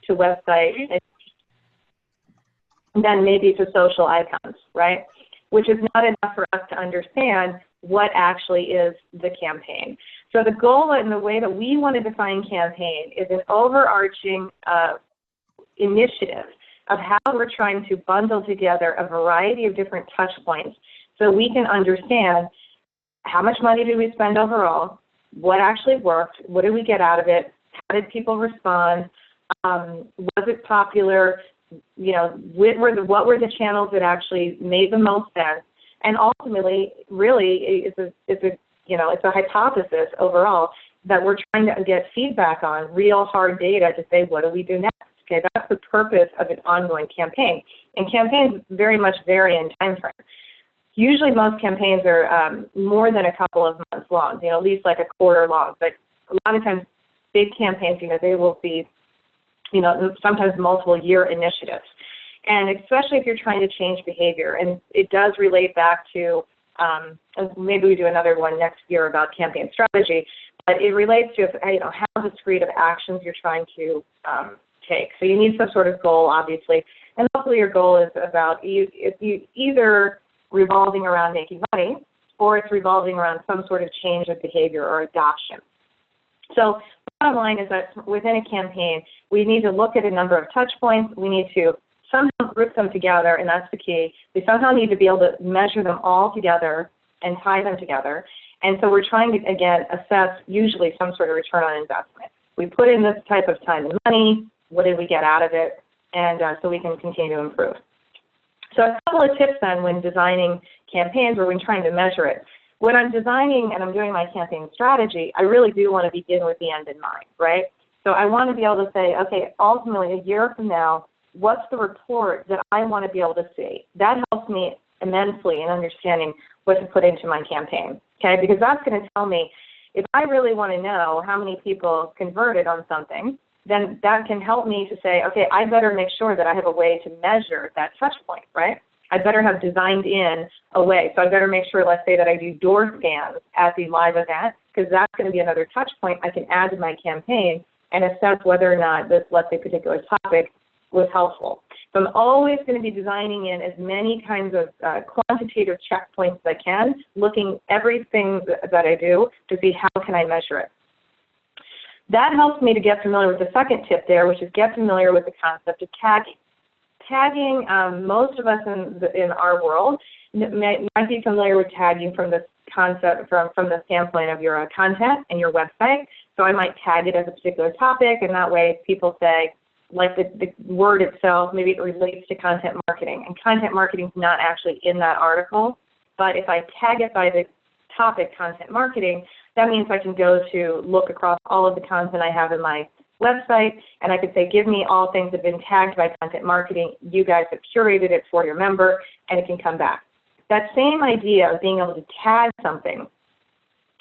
to website, and then maybe to social icons, right? Which is not enough for us to understand what actually is the campaign. So the goal and the way that we want to define campaign is an overarching initiative of how we're trying to bundle together a variety of different touch points so we can understand how much money did we spend overall, what actually worked, what did we get out of it, how did people respond, was it popular, you know, what were the channels that actually made the most sense, and ultimately, really, it's a hypothesis overall that we're trying to get feedback on, real hard data to say, what do we do next? Okay, that's the purpose of an ongoing campaign. And campaigns very much vary in time frame. Usually most campaigns are more than a couple of months long, you know, at least like a quarter long. But a lot of times big campaigns, you know, they will be, you know, sometimes multiple year initiatives. And especially if you're trying to change behavior. And it does relate back to, maybe we do another one next year about campaign strategy, but it relates to, you know, how discrete of actions you're trying to take. So you need some sort of goal, obviously. And hopefully your goal is about either revolving around making money or it's revolving around some sort of change of behavior or adoption. So bottom line is that within a campaign, we need to look at a number of touch points. We need to somehow group them together, and that's the key. We somehow need to be able to measure them all together and tie them together. And so we're trying to, again, assess usually some sort of return on investment. We put in this type of time and money. What did we get out of it? And so we can continue to improve. So a couple of tips then when designing campaigns or when trying to measure it. When I'm designing and I'm doing my campaign strategy, I really do want to begin with the end in mind, right? So I want to be able to say, okay, ultimately a year from now, what's the report that I want to be able to see? That helps me immensely in understanding what to put into my campaign, okay? Because that's going to tell me if I really want to know how many people converted on something, then that can help me to say, okay, I better make sure that I have a way to measure that touch point, right? I better have designed in a way. So I better make sure, let's say that I do door scans at the live event, because that's going to be another touch point I can add to my campaign and assess whether or not this, let's say, particular topic was helpful. So I'm always going to be designing in as many kinds of quantitative checkpoints as I can, looking everything that I do to see how can I measure it. That helps me to get familiar with the second tip there, which is get familiar with the concept of tagging. Tagging, most of us in our world might be familiar with tagging from the concept, from the standpoint of your content and your website. So I might tag it as a particular topic, and that way people say, like the word itself, maybe it relates to content marketing. And content marketing is not actually in that article, but if I tag it by the topic content marketing, that means I can go to look across all of the content I have in my website, and I could say, give me all things that have been tagged by content marketing. You guys have curated it for your member, and it can come back. That same idea of being able to tag something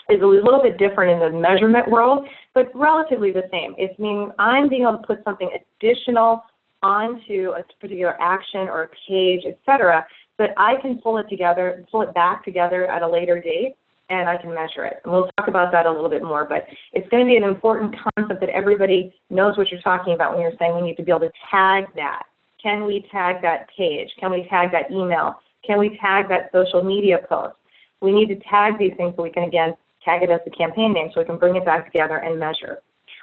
is a little bit different in the measurement world, but relatively the same. It means I'm being able to put something additional onto a particular action or a page, etc., so that I can pull it back together at a later date, and I can measure it. And we'll talk about that a little bit more, but it's going to be an important concept that everybody knows what you're talking about when you're saying we need to be able to tag that. Can we tag that page? Can we tag that email? Can we tag that social media post? We need to tag these things so we can, again, tag it as the campaign name so we can bring it back together and measure.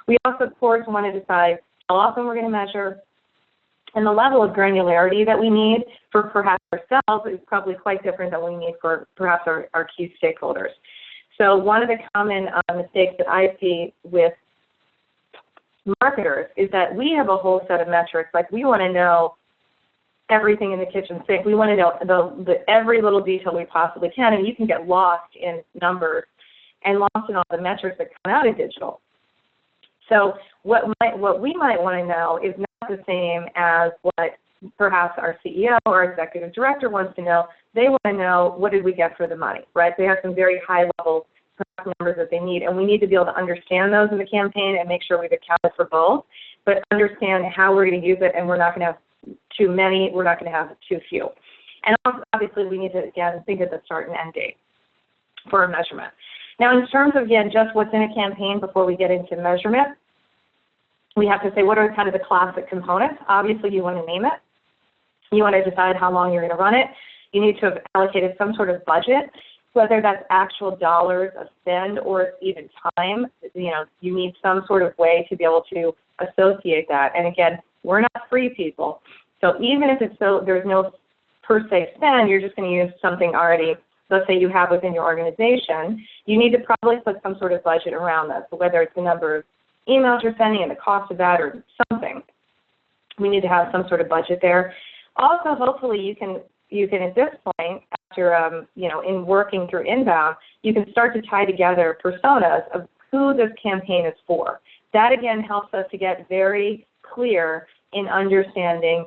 We also, of course, want to decide how often we're going to measure, and the level of granularity that we need for perhaps ourselves is probably quite different than we need for perhaps our key stakeholders. So one of the common mistakes that I see with marketers is that we have a whole set of metrics. Like, we want to know everything in the kitchen sink. We want to know every little detail we possibly can, and you can get lost in numbers and lost in all the metrics that come out of digital. So what we might want to know is not the same as what perhaps our CEO or executive director wants to know. They want to know, what did we get for the money, right? They have some very high-level numbers that they need, and we need to be able to understand those in the campaign and make sure we've accounted for both, but understand how we're going to use it, and we're not going to have too many, we're not going to have too few. And obviously, we need to, again, think of the start and end date for a measurement. Now, in terms of, again, just what's in a campaign before we get into measurement, we have to say what are kind of the classic components. Obviously, you want to name it. You want to decide how long you're going to run it. You need to have allocated some sort of budget, whether that's actual dollars of spend or even time. You need some sort of way to be able to associate that. And again, we're not free people. So even if there's no per se spend, you're just going to use something already, let's say you have within your organization, you need to probably put some sort of budget around that. So whether it's the number of emails you're sending and the cost of that or something, we need to have some sort of budget there. Also, hopefully you can at this point, after in working through inbound, you can start to tie together personas of who this campaign is for. That again helps us to get very clear in understanding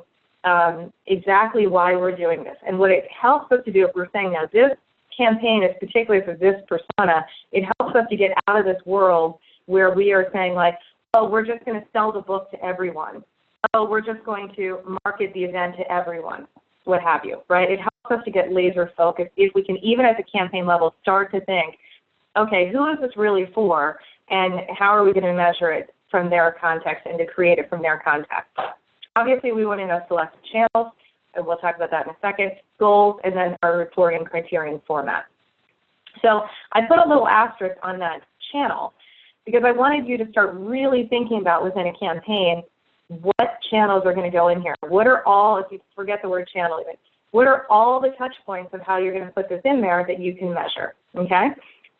exactly why we're doing this. And what it helps us to do, if we're saying now this campaign is particularly for this persona, it helps us to get out of this world where we are saying like, oh, we're just going to sell the book to everyone. Oh, we're just going to market the event to everyone, what have you, right? It helps us to get laser focused if we can, even at the campaign level, start to think, okay, who is this really for, and how are we going to measure it from their context and to create it from their context? Obviously, we want to know selected channels, and we'll talk about that in a second, goals, and then our reporting criterion format. So I put a little asterisk on that channel because I wanted you to start really thinking about within a campaign what channels are going to go in here. What are all, if you forget the word channel even, what are all the touch points of how you're going to put this in there that you can measure, okay?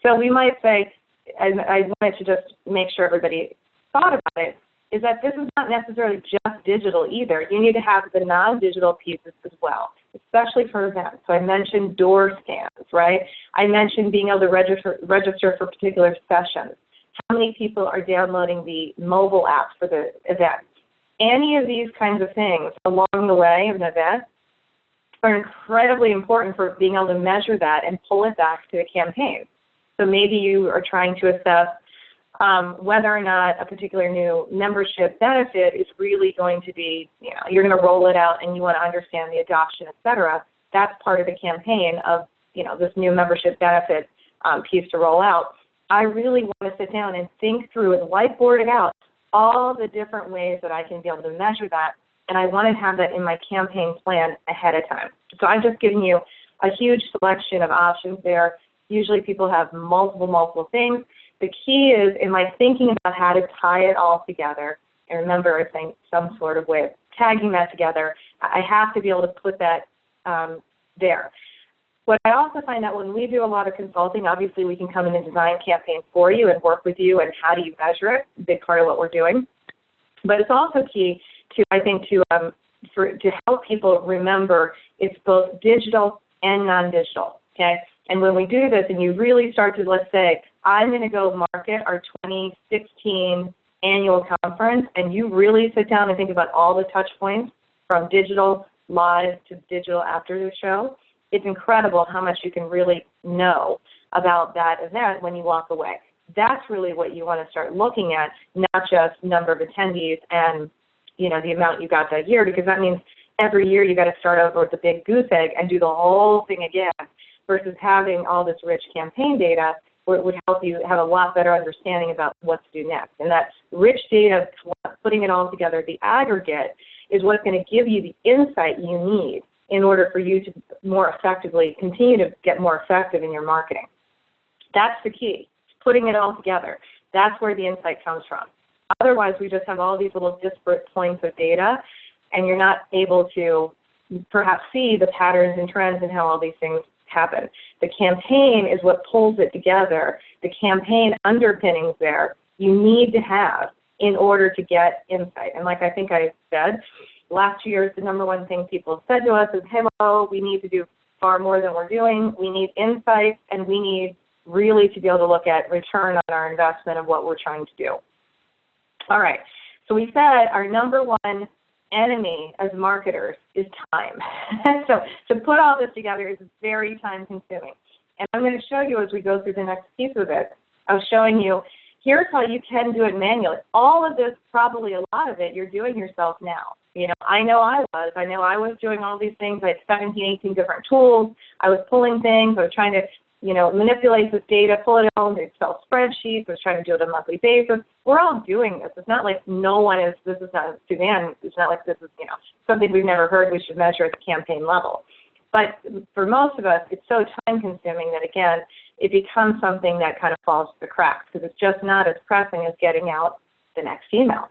So we might say, and I wanted to just make sure everybody thought about it, is that this is not necessarily just digital either. You need to have the non-digital pieces as well, especially for events. So I mentioned door scans, right? I mentioned being able to register for particular sessions. How many people are downloading the mobile apps for the event? Any of these kinds of things along the way of an event are incredibly important for being able to measure that and pull it back to the campaign. So maybe you are trying to assess whether or not a particular new membership benefit is really going to be, you're going to roll it out and you want to understand the adoption, et cetera. That's part of the campaign of, this new membership benefit piece to roll out. I really want to sit down and think through and whiteboard it out, all the different ways that I can be able to measure that, and I want to have that in my campaign plan ahead of time. So I'm just giving you a huge selection of options there. Usually people have multiple things. The key is, am I thinking about how to tie it all together? And remember, I think some sort of way of tagging that together. I have to be able to put that there. What I also find that when we do a lot of consulting, obviously we can come in and design campaigns for you and work with you, and how do you measure it? A big part of what we're doing. But it's also key to, I think, to help people remember it's both digital and non-digital, okay? And when we do this and you really start to, let's say, I'm going to go market our 2016 annual conference, and you really sit down and think about all the touch points from digital live to digital after the show, it's incredible how much you can really know about that event when you walk away. That's really what you want to start looking at, not just number of attendees and the amount you got that year, because that means every year you got to start over with a big goose egg and do the whole thing again, versus having all this rich campaign data where it would help you have a lot better understanding about what to do next. And that rich data, putting it all together, the aggregate, is what's going to give you the insight you need in order for you to more effectively continue to get more effective in your marketing. That's the key, putting it all together. That's where the insight comes from. Otherwise, we just have all these little disparate points of data, and you're not able to perhaps see the patterns and trends and how all these things happen. The campaign is what pulls it together. The campaign underpinnings there you need to have in order to get insight. And like I think I said, last year, the number one thing people said to us is, hello, we need to do far more than we're doing. We need insights, and we need really to be able to look at return on our investment of what we're trying to do. All right, so we said our number one enemy as marketers is time. So to put all this together is very time consuming. And I'm going to show you as we go through the next piece of it, I was showing you, here's how you can do it manually. All of this, probably a lot of it, you're doing yourself now. I know I was doing all these things. I had 17, 18 different tools. I was pulling things. I was trying to manipulates this data, pull it out into Excel spreadsheets, was trying to do it on a monthly basis. We're all doing this. It's not like no one is, this is not Suzanne, it's not like this is, something we've never heard we should measure at the campaign level. But for most of us, it's so time consuming that, again, it becomes something that kind of falls through the cracks because it's just not as pressing as getting out the next email.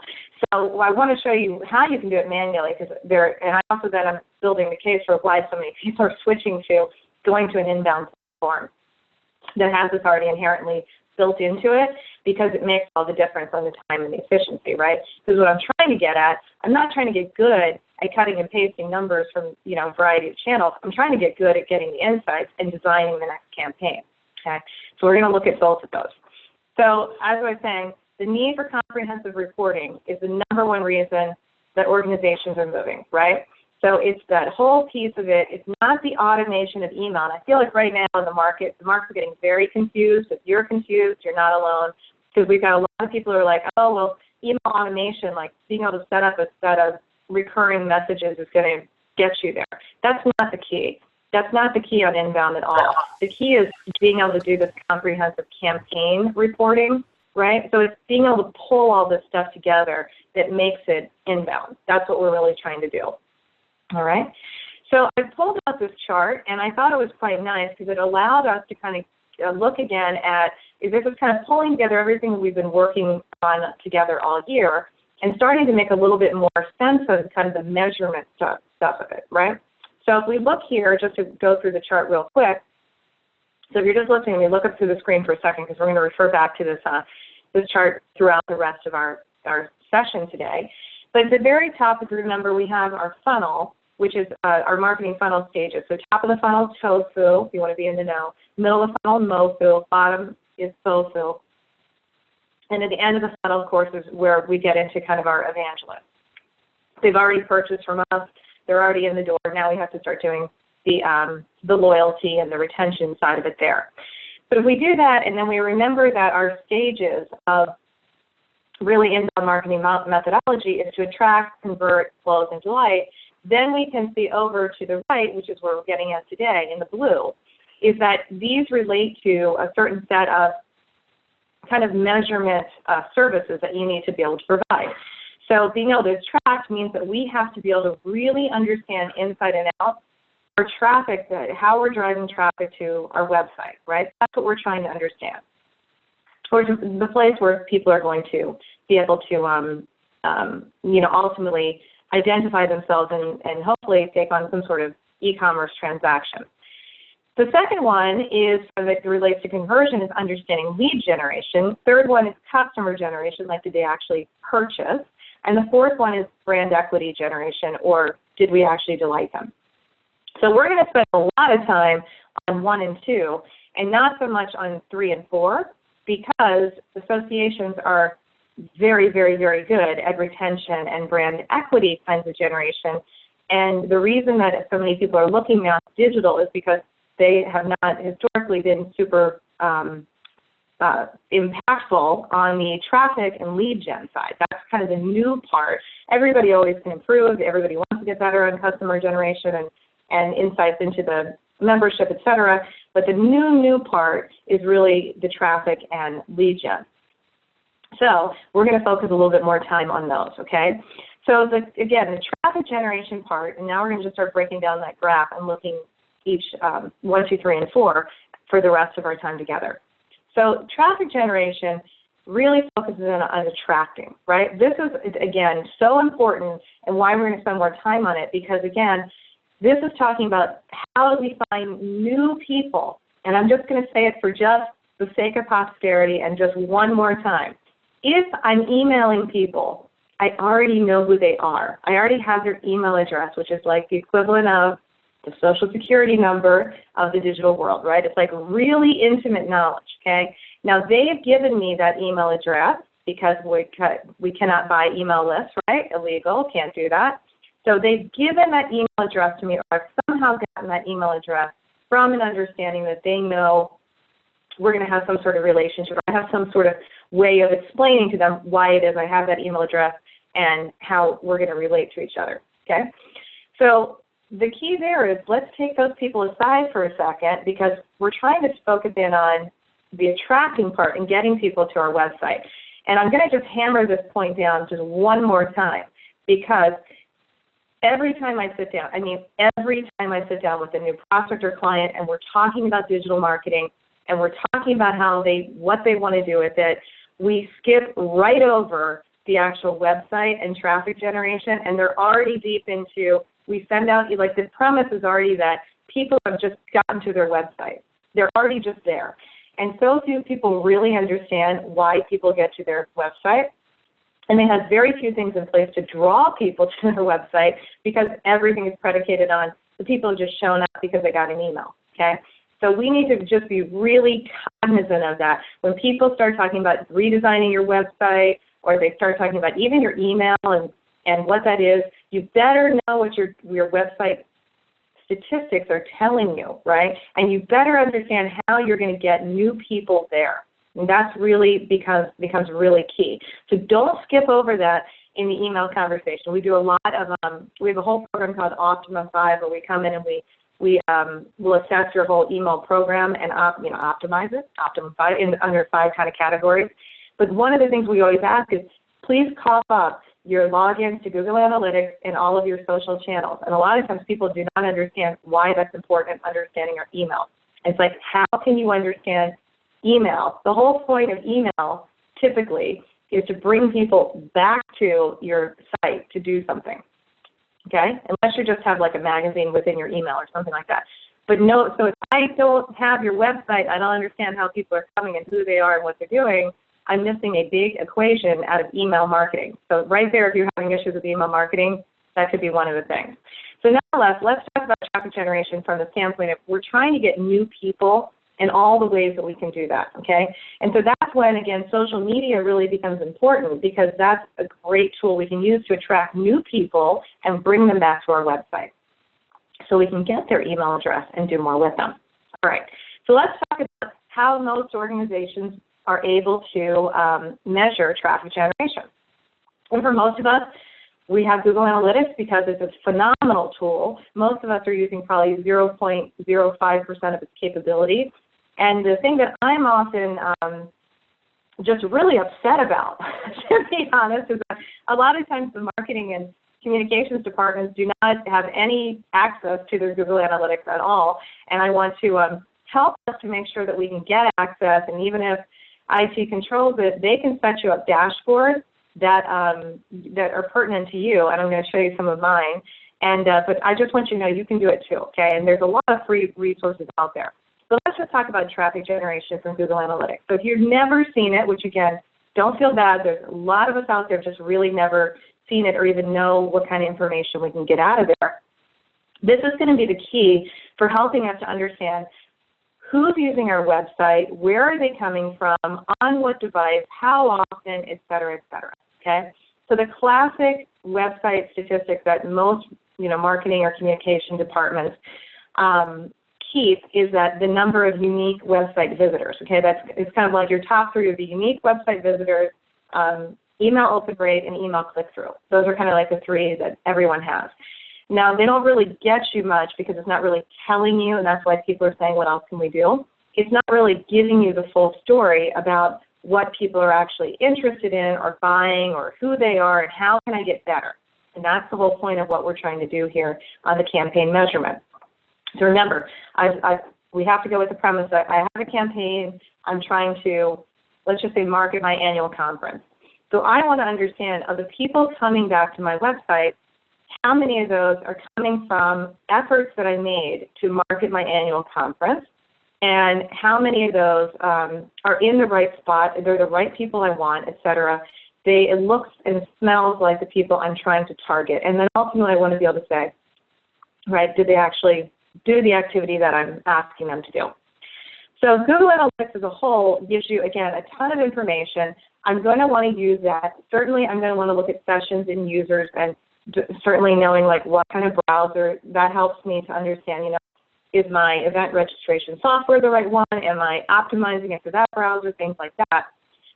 So I want to show you how you can do it manually, because and I also then I'm building the case for why so many people are switching to going to an inbound platform that has this already inherently built into it, because it makes all the difference on the time and the efficiency, right? Because what I'm trying to get at, I'm not trying to get good at cutting and pasting numbers from a variety of channels. I'm trying to get good at getting the insights and designing the next campaign. Okay, so we're going to look at both of those. So as I was saying, the need for comprehensive reporting is the #1 reason that organizations are moving, right? So it's that whole piece of it. It's not the automation of email. And I feel like right now in the market's getting very confused. If you're confused, you're not alone, because we've got a lot of people who are like, oh, well, email automation, like being able to set up a set of recurring messages is going to get you there. That's not the key. That's not the key on inbound at all. The key is being able to do this comprehensive campaign reporting, right? So it's being able to pull all this stuff together that makes it inbound. That's what we're really trying to do. All right. So I pulled out this chart, and I thought it was quite nice because it allowed us to kind of look again at, this is kind of pulling together everything that we've been working on together all year and starting to make a little bit more sense of kind of the measurement stuff of it, right? So if we look here, just to go through the chart real quick, so if you're just listening, we look up through the screen for a second because we're going to refer back to this chart throughout the rest of our session today. But at the very top, if you remember, we have our funnel, which is our marketing funnel stages. So top of the funnel, tofu, if you want to be in the know. Middle of the funnel, mofu. Bottom is sofu. And at the end of the funnel, of course, is where we get into kind of our evangelists. They've already purchased from us. They're already in the door. Now we have to start doing the loyalty and the retention side of it there. So if we do that, and then we remember that our stages of really inbound marketing methodology is to attract, convert, close, and delight, then we can see over to the right, which is where we're getting at today in the blue, is that these relate to a certain set of kind of measurement services that you need to be able to provide. So being able to attract means that we have to be able to really understand inside and out our traffic, how we're driving traffic to our website, right? That's what we're trying to understand. Or the place where people are going to be able to, ultimately identify themselves and hopefully take on some sort of e-commerce transaction. The second one is, that relates to conversion, is understanding lead generation. Third one is customer generation, like did they actually purchase? And the fourth one is brand equity generation, or did we actually delight them? So we're going to spend a lot of time on 1 and 2, and not so much on 3 and 4, because associations are very, very, very good at retention and brand equity kinds of generation. And the reason that so many people are looking now at digital is because they have not historically been super impactful on the traffic and lead gen side. That's kind of the new part. Everybody always can improve. Everybody wants to get better on customer generation and insights into the membership, et cetera. But the new part is really the traffic and lead gen. So we're going to focus a little bit more time on those, okay? So again, the traffic generation part, and now we're going to just start breaking down that graph and looking each 1, 2, 3, and 4 for the rest of our time together. So traffic generation really focuses on attracting, right? This is, again, so important, and why we're going to spend more time on it, because, again, this is talking about how do we find new people. And I'm just going to say it for just the sake of posterity and just one more time. If I'm emailing people, I already know who they are. I already have their email address, which is like the equivalent of the social security number of the digital world, right? It's like really intimate knowledge, okay? Now, they've given me that email address because we cannot buy email lists, right? Illegal, can't do that. So they've given that email address to me, or I've somehow gotten that email address from an understanding that they know we're going to have some sort of relationship. I have some sort of way of explaining to them why it is I have that email address and how we're going to relate to each other, okay? So the key there is let's take those people aside for a second, because we're trying to focus in on the attracting part and getting people to our website. And I'm going to just hammer this point down just one more time, because every time I sit down, every time I sit down with a new prospect or client and we're talking about digital marketing and we're talking about what they want to do with it, we skip right over the actual website and traffic generation, and they're already deep into, we send out, like, the premise is already that people have just gotten to their website. They're already just there. And so few people really understand why people get to their website. And they have very few things in place to draw people to their website, because everything is predicated on the people have just shown up because they got an email, okay? So we need to just be really cognizant of that. When people start talking about redesigning your website, or they start talking about even your email and what that is, you better know what your website statistics are telling you, right? And you better understand how you're going to get new people there. And that's really becomes really key. So don't skip over that in the email conversation. We do a lot of, we have a whole program called Optima 5, where we come in and we will assess your whole email program and optimize it, Optima 5, under 5 kind of categories. But one of the things we always ask is, please cough up your logins to Google Analytics and all of your social channels. And a lot of times people do not understand why that's important, understanding our email. It's like, how can you understand email? The whole point of email typically is to bring people back to your site to do something, okay? Unless you just have like a magazine within your email or something like that. But no, so if I don't have your website, I don't understand how people are coming and who they are and what they're doing, I'm missing a big equation out of email marketing. So right there, if you're having issues with email marketing, that could be one of the things. So now let's talk about traffic generation from the standpoint of we're trying to get new people and all the ways that we can do that, okay? And so that's when, again, social media really becomes important, because that's a great tool we can use to attract new people and bring them back to our website so we can get their email address and do more with them. All right, so let's talk about how most organizations are able to measure traffic generation. And for most of us, we have Google Analytics because it's a phenomenal tool. Most of us are using probably 0.05% of its capability. And the thing that I'm often just really upset about, to be honest, is that a lot of times the marketing and communications departments do not have any access to their Google Analytics at all. And I want to help us to make sure that we can get access, and even if IT controls it, they can set you up dashboards that are pertinent to you, and I'm going to show you some of mine. And but I just want you to know you can do it too, okay? And there's a lot of free resources out there. So let's just talk about traffic generation from Google Analytics. So if you've never seen it, which again, don't feel bad, there's a lot of us out there just really never seen it or even know what kind of information we can get out of there. This is going to be the key for helping us to understand who's using our website, where are they coming from, on what device, how often, et cetera, okay? So the classic website statistics that most, marketing or communication departments keep is that the number of unique website visitors, okay? It's kind of like your top 3 would be unique website visitors, email open rate, and email click-through. Those are kind of like the 3 that everyone has. Now, they don't really get you much because it's not really telling you, and that's why people are saying, what else can we do? It's not really giving you the full story about what people are actually interested in or buying or who they are and how can I get better. And that's the whole point of what we're trying to do here on the campaign measurement. So remember, we have to go with the premise that I have a campaign, I'm trying to, let's just say, market my annual conference. So I want to understand, of the people coming back to my website, how many of those are coming from efforts that I made to market my annual conference, and how many of those are in the right spot, they're the right people I want, et cetera. It looks and smells like the people I'm trying to target. And then ultimately I want to be able to say, right, did they actually do the activity that I'm asking them to do? So Google Analytics as a whole gives you, again, a ton of information. I'm going to want to use that. Certainly I'm going to want to look at sessions and users, and certainly knowing like what kind of browser, that helps me to understand, is my event registration software the right one? Am I optimizing it for that browser? Things like that.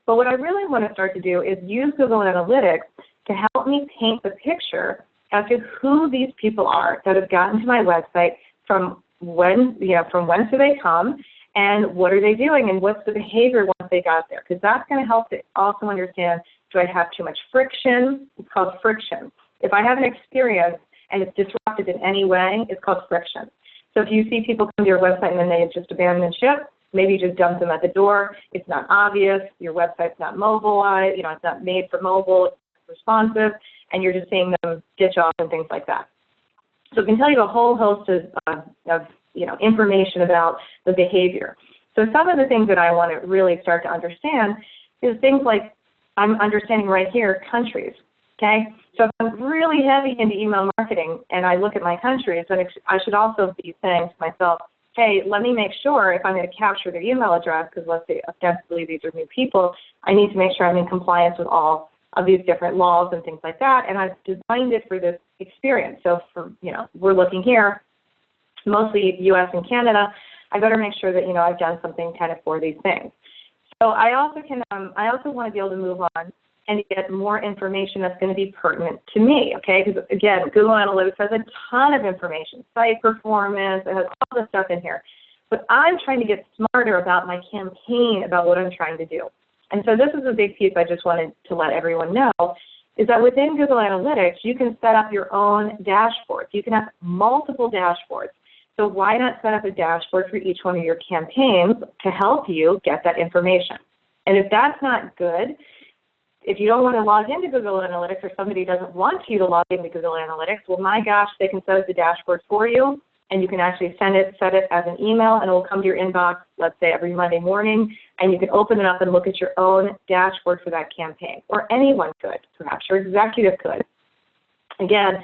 But what I really want to start to do is use Google Analytics to help me paint the picture as to who these people are that have gotten to my website, from when, from whence do they come, and what are they doing, and what's the behavior once they got there, because that's going to help to also understand, do I have too much friction? It's called friction. If I have an experience and it's disrupted in any way, it's called friction. So if you see people come to your website and then they just abandon ship, maybe you just dump them at the door, it's not obvious, your website's not mobilized, it's not made for mobile, it's responsive, and you're just seeing them ditch off and things like that. So it can tell you a whole host of information about the behavior. So some of the things that I want to really start to understand is things like, I'm understanding right here, countries, okay? So if I'm really heavy into email marketing and I look at my countries, then I should also be saying to myself, hey, let me make sure if I'm going to capture their email address, because let's say ostensibly these are new people, I need to make sure I'm in compliance with all of these different laws and things like that, and I've designed it for this experience. So for, we're looking here, mostly U.S. and Canada, I better make sure that, I've done something kind of for these things. So I also want to be able to move on and get more information that's going to be pertinent to me, okay? Because again, Google Analytics has a ton of information, site performance, it has all this stuff in here. But I'm trying to get smarter about my campaign, about what I'm trying to do. And so this is a big piece I just wanted to let everyone know, is that within Google Analytics, you can set up your own dashboards. You can have multiple dashboards. So why not set up a dashboard for each one of your campaigns to help you get that information? And if that's not good, if you don't want to log into Google Analytics, or somebody doesn't want you to log into Google Analytics, well, my gosh, they can set up the dashboard for you, and you can actually set it as an email, and it will come to your inbox, let's say every Monday morning, and you can open it up and look at your own dashboard for that campaign. Or anyone could, perhaps your executive could. Again,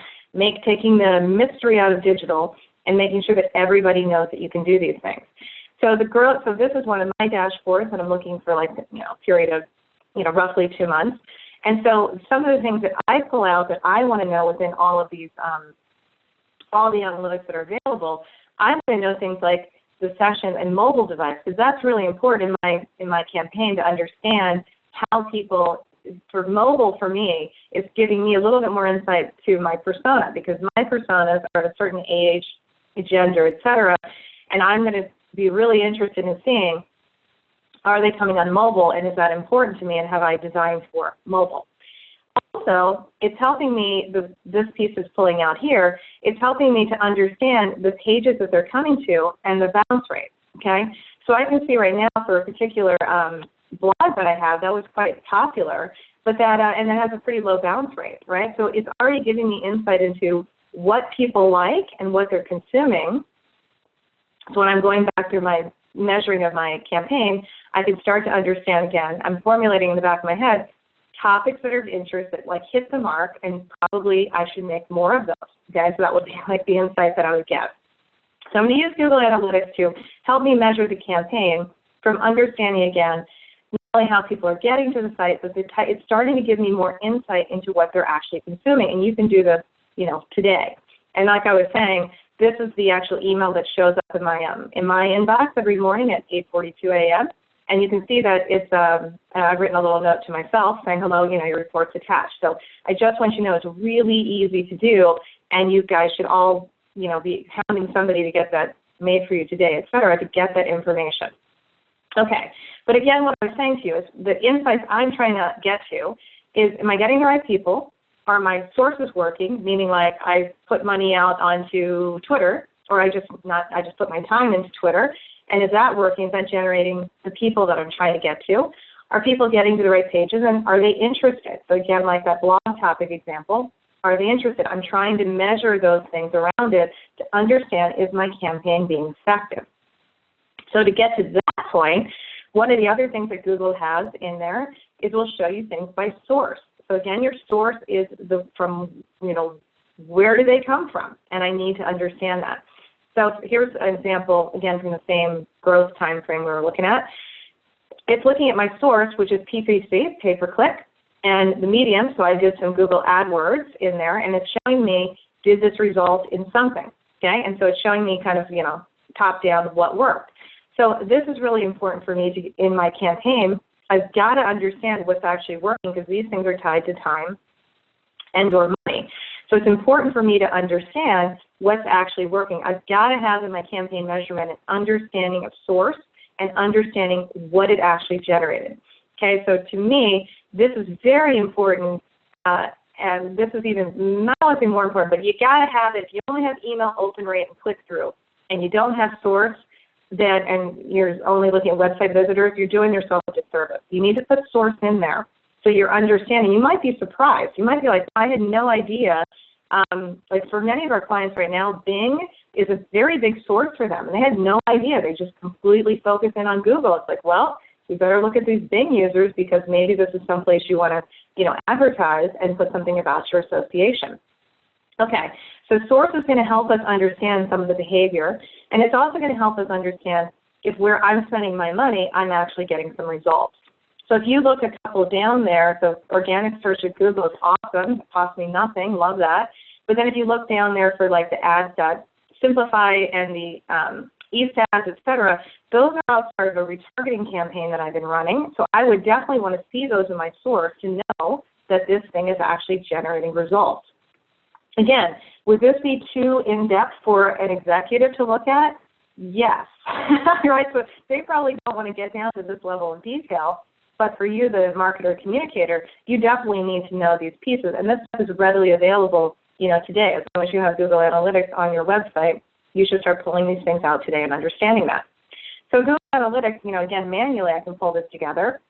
taking the mystery out of digital and making sure that everybody knows that you can do these things. So this is one of my dashboards, and I'm looking for a period of roughly 2 months. And so some of the things that I pull out that I want to know within all of these, all the analytics that are available, I want to know things like the session and mobile device, because that's really important in my campaign to understand how people, for mobile for me, it's giving me a little bit more insight to my persona, because my personas are a certain age, gender, etc. And I'm going to be really interested in seeing, are they coming on mobile, and is that important to me, and have I designed for mobile? Also, it's helping me, this piece is pulling out here, it's helping me to understand the pages that they're coming to and the bounce rate, okay? So I can see right now for a particular blog that I have, that was quite popular, but and it has a pretty low bounce rate, right? So it's already giving me insight into what people like and what they're consuming. So when I'm going back through my measuring of my campaign, I can start to understand, again, I'm formulating in the back of my head topics that are of interest that hit the mark, and probably I should make more of those, okay? So that would be the insight that I would get. So I'm going to use Google Analytics to help me measure the campaign from understanding, again, not only how people are getting to the site, but it's starting to give me more insight into what they're actually consuming. And you can do this, today. And like I was saying, this is the actual email that shows up in my inbox every morning at 8:42 a.m. And you can see that it's, I've written a little note to myself saying, hello, your report's attached. So I just want you to know it's really easy to do, and you guys should all, be hounding somebody to get that made for you today, et cetera, to get that information. Okay, but again, what I was saying to you is the insights I'm trying to get to is, am I getting the right people? Are my sources working? Meaning I put money out onto Twitter, or I just put my time into Twitter. And is that working? Is that generating the people that I'm trying to get to? Are people getting to the right pages, and are they interested? So again, like that blog topic example, are they interested? I'm trying to measure those things around it to understand, is my campaign being effective? So to get to that point, one of the other things that Google has in there is we'll show you things by source. So again, your source is where do they come from? And I need to understand that. So here's an example, again, from the same growth time frame we were looking at. It's looking at my source, which is PPC, pay-per-click, and the medium, so I did some Google AdWords in there, and it's showing me, did this result in something, okay? And so it's showing me kind of, top down what worked. So this is really important for me in my campaign. I've got to understand what's actually working, because these things are tied to time and or money. So it's important for me to understand what's actually working. I've got to have in my campaign measurement an understanding of source and understanding what it actually generated. Okay, so to me, this is very important, and this is even not only more important, but you got to have it. If you only have email open rate and click-through, and you don't have source, then, and you're only looking at website visitors, you're doing yourself a disservice. You need to put source in there so you're understanding. You might be surprised. You might be like, I had no idea. Like for many of our clients right now, Bing is a very big source for them, and they had no idea. They just completely focus in on Google. It's like, well, you better look at these Bing users because maybe this is someplace you want to, advertise and put something about your association. Okay, so source is going to help us understand some of the behavior, and it's also going to help us understand if where I'm spending my money, I'm actually getting some results. So if you look a couple down there, the organic search at Google is awesome. It costs me nothing. Love that. But then if you look down there for like the ads.simplify and the eStats, et cetera, those are all part of a retargeting campaign that I've been running. So I would definitely want to see those in my source to know that this thing is actually generating results. Again, would this be too in-depth for an executive to look at? Yes. Right? So they probably don't want to get down to this level of detail. But for you, the marketer communicator, you definitely need to know these pieces. And this is readily available, today. As long as you have Google Analytics on your website, you should start pulling these things out today and understanding that. So Google Analytics, again, manually I can pull this together.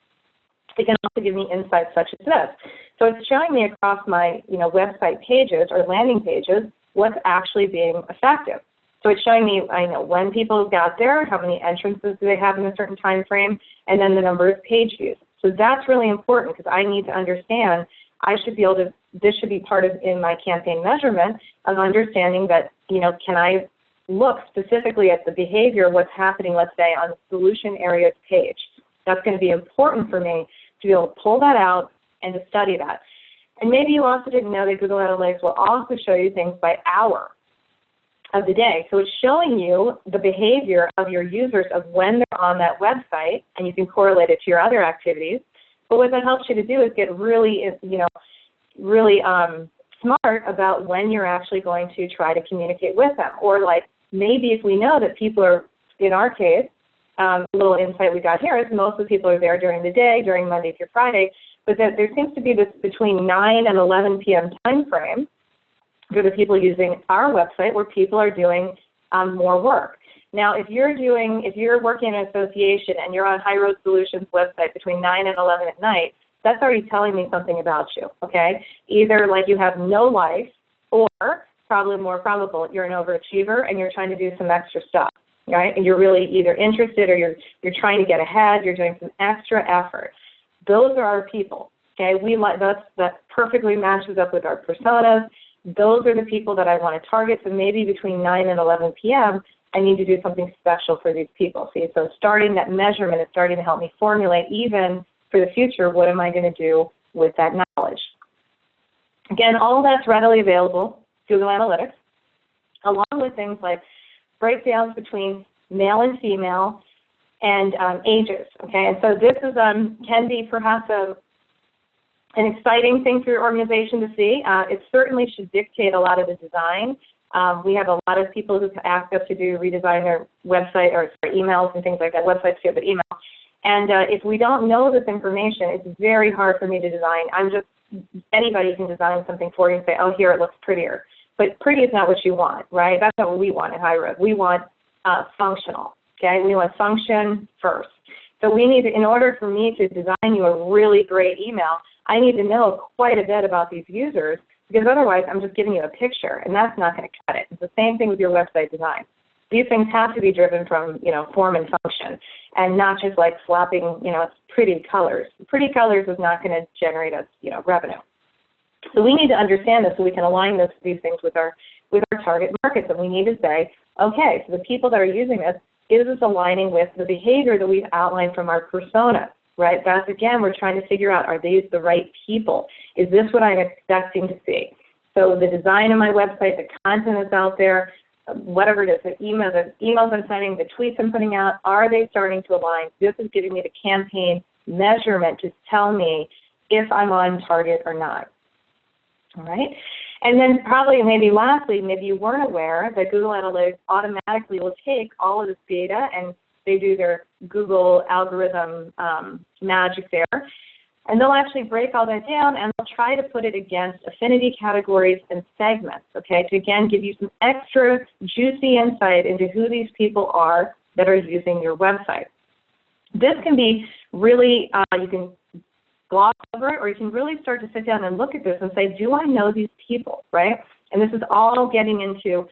It can also give me insights such as this. So it's showing me across my, website pages or landing pages what's actually being effective. So it's showing me, I know when people got there, how many entrances do they have in a certain time frame, and then the number of page views. So that's really important because I need to understand, I should be able to, this should be part of in my campaign measurement of understanding that, can I look specifically at the behavior, what's happening, let's say, on the solution areas page. That's going to be important for me to be able to pull that out and to study that. And maybe you also didn't know that Google Analytics will also show you things by hour of the day. So it's showing you the behavior of your users of when they're on that website, and you can correlate it to your other activities. But what that helps you to do is get really, really smart about when you're actually going to try to communicate with them. Or like maybe if we know that people are, in our case, a little insight we got here is most of the people are there during the day, during Monday through Friday, but that there seems to be this between 9 and 11 p.m. time frame for the people using our website where people are doing more work. Now, if you're working in an association and you're on HighRoad Solutions website between 9 and 11 at night, that's already telling me something about you, okay? Either like you have no life, or probably more probable, you're an overachiever and you're trying to do some extra stuff, right? And you're really either interested or you're trying to get ahead, you're doing some extra effort. Those are our people, okay? That perfectly matches up with our personas. Those are the people that I want to target. So maybe between 9 and 11 p.m., I need to do something special for these people. See, so starting that measurement is starting to help me formulate even for the future, what am I going to do with that knowledge? Again, all that's readily available, Google Analytics, along with things like breakdowns between male and female and ages. Okay, and so this is can be perhaps an exciting thing for your organization to see. It certainly should dictate a lot of the design. We have a lot of people who ask us to redesign their website or emails and things like that. Websites too, but email. And if we don't know this information, it's very hard for me to design. Anybody can design something for you and say, oh, here, it looks prettier. But pretty is not what you want, right? That's not what we want at HighRoad. We want functional, okay? We want function first. So we need to, in order for me to design you a really great email, I need to know quite a bit about these users, because otherwise I'm just giving you a picture, and that's not going to cut it. It's the same thing with your website design. These things have to be driven from, form and function, and not just like slapping, pretty colors. Pretty colors is not going to generate us, revenue. So we need to understand this so we can align these things with our target markets, and we need to say, okay, so the people that are using this, is this aligning with the behavior that we've outlined from our persona, right? That's, again, we're trying to figure out, are these the right people? Is this what I'm expecting to see? So the design of my website, the content that's out there, whatever it is, the emails I'm sending, the tweets I'm putting out, are they starting to align? This is giving me the campaign measurement to tell me if I'm on target or not. All right? And then probably maybe lastly, maybe you weren't aware that Google Analytics automatically will take all of this data, and they do their Google algorithm magic there, and they'll actually break all that down, and they'll try to put it against affinity categories and segments, okay, to again give you some extra juicy insight into who these people are that are using your website. This can be really, you can gloss over it, or you can really start to sit down and look at this and say, do I know these people, right? And this is all getting into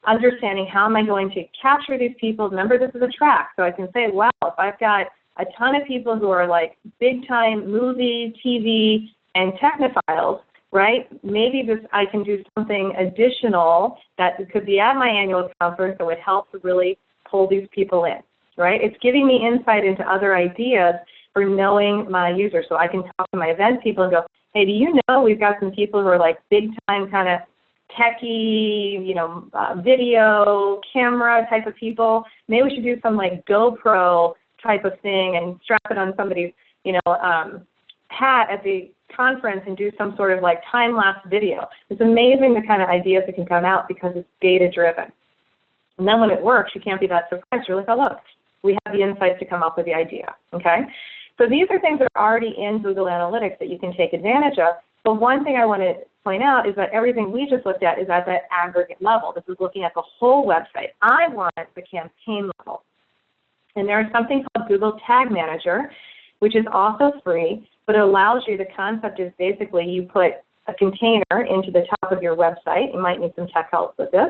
understanding how am I going to capture these people. Remember, this is a track, so I can say, wow, if I've got a ton of people who are like big-time movie, TV, and technophiles, right, maybe this I can do something additional that could be at my annual conference that would help to really pull these people in, right? It's giving me insight into other ideas for knowing my users. So I can talk to my event people and go, hey, do you know we've got some people who are like big time kind of techie, you know, video, camera type of people. Maybe we should do some like GoPro type of thing and strap it on somebody's, you know, hat at the conference and do some sort of like time-lapse video. It's amazing the kind of ideas that can come out because it's data-driven. And then when it works, you can't be that surprised. You're like, oh, look, we have the insights to come up with the idea, okay? So these are things that are already in Google Analytics that you can take advantage of. But one thing I want to point out is that everything we just looked at is at that aggregate level. This is looking at the whole website. I want the campaign level. And there's something called Google Tag Manager, which is also free, but it allows you, the concept is basically you put a container into the top of your website. You might need some tech help with this.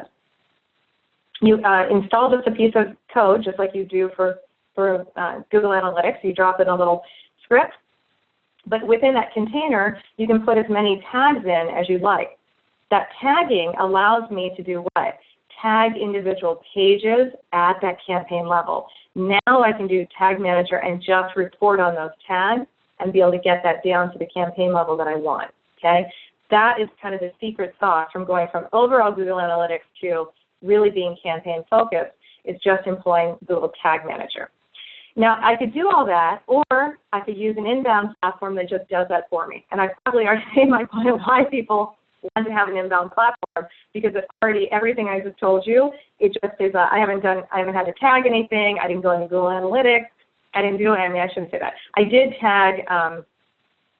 You install just a piece of code, just like you do for Google Analytics. You drop in a little script. But within that container, you can put as many tags in as you like. That tagging allows me to do what? Tag individual pages at that campaign level. Now I can do Tag Manager and just report on those tags and be able to get that down to the campaign level that I want, okay? That is kind of the secret sauce from going from overall Google Analytics to really being campaign focused, is just employing Google Tag Manager. Now, I could do all that, or I could use an inbound platform that just does that for me. And I probably already made my point of why people want to have an inbound platform, because it's already everything I just told you. It just is, I haven't had to tag anything. I didn't go into Google Analytics. I didn't do it. I mean, I shouldn't say that. I did tag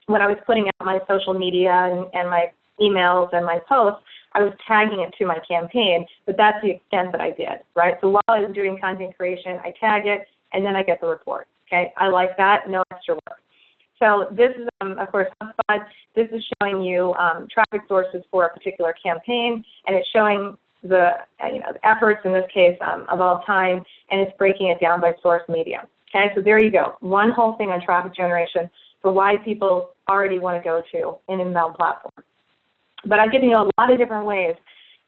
when I was putting out my social media and my emails and my posts. I was tagging it to my campaign, but that's the extent that I did, right? So while I was doing content creation, I tag it, and then I get the report, okay? I like that, no extra work. So this is, of course, this is showing you traffic sources for a particular campaign, and it's showing the, the efforts in this case of all time, and it's breaking it down by source medium. Okay, so there you go. One whole thing on traffic generation for why people already want to go to an inbound platform. But I've given you a lot of different ways,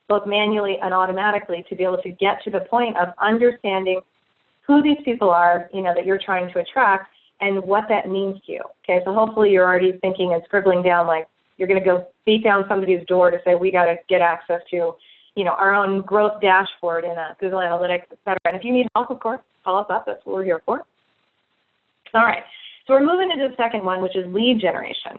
both manually and automatically, to be able to get to the point of understanding who these people are, that you're trying to attract and what that means to you. Okay, so hopefully you're already thinking and scribbling down, like you're going to go beat down somebody's door to say we got to get access to, our own growth dashboard in Google Analytics, et cetera. And if you need help, of course, call us up. That's what we're here for. All right, so we're moving into the second one, which is lead generation.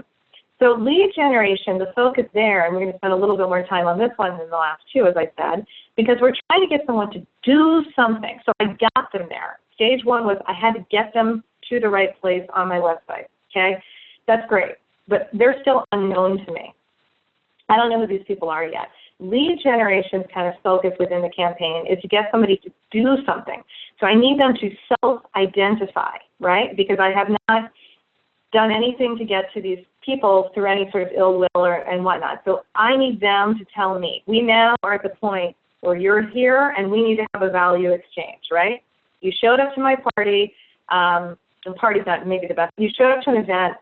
So lead generation, the focus there, and we're going to spend a little bit more time on this one than the last two, as I said, because we're trying to get someone to do something. So I got them there. Stage one was I had to get them to the right place on my website, okay? That's great, but they're still unknown to me. I don't know who these people are yet. Lead generation's kind of focus within the campaign is to get somebody to do something. So I need them to self-identify, right? Because I have not done anything to get to these people through any sort of ill will and whatnot. So I need them to tell me. We now are at the point where you're here and we need to have a value exchange, right? You showed up to my party. The party's not maybe the best. You showed up to an event.